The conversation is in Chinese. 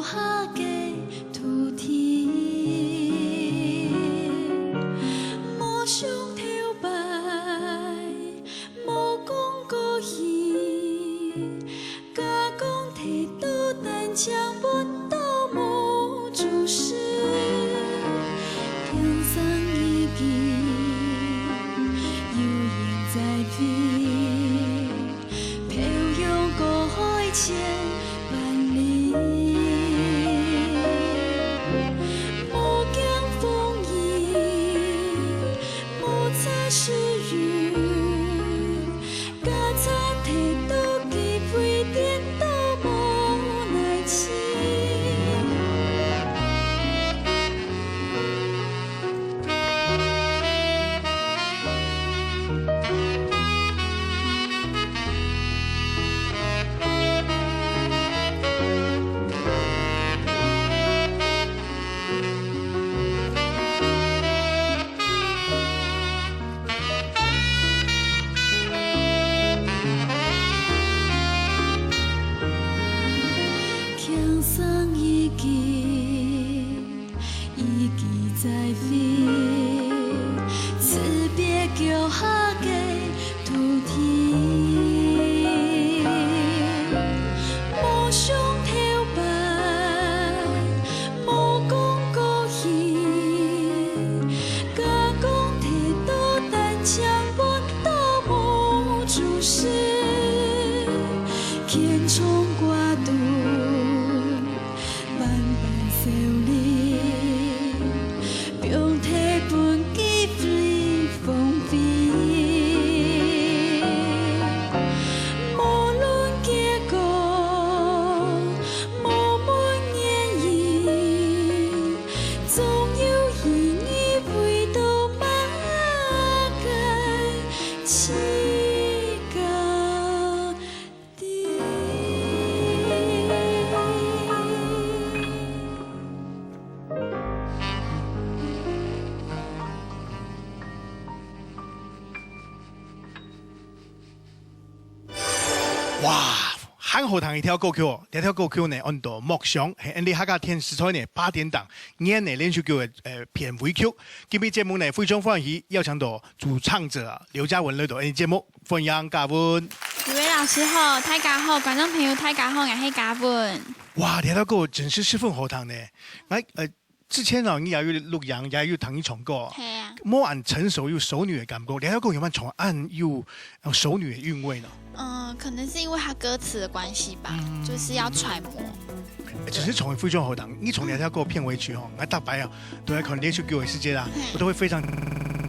下嘅土地，无想跳摆，无讲故意，假讲摕刀单枪不到无主事，天上已经悠然在飞。千万里，无惊风雨，无测时雨，假擦摕刀击飞颠倒无奈情。天上已经在飞，辞别脚下的土地，无想跳摆，无讲故意，假讲摕刀单枪不到无主事，千冲挂肚。万般修理，并体本机随风飞。无论结果，无问言语，总有意义回到马街七角地。哇！汉后堂一条歌曲，这条歌曲呢，按照梦想系印尼客家电视台呢8点档年呢连续剧的片尾曲。今日节目呢非常欢喜邀请到主唱者刘嘉文来到节目，欢迎嘉文。几位老师好，大家好，观众朋友大家好，我是嘉文。哇，这条歌真是十分好听呢！之前呢，你也有录音，也有听你唱歌，系啊，冇按成熟又熟女的感觉，这条歌有冇从按又熟女的韵味呢？可能是因为它歌词的关系吧，就是要揣摩。只是从非常好听，你从这条歌片尾曲哦，我大白啊，都要看连续剧的世界啦，我都会非常。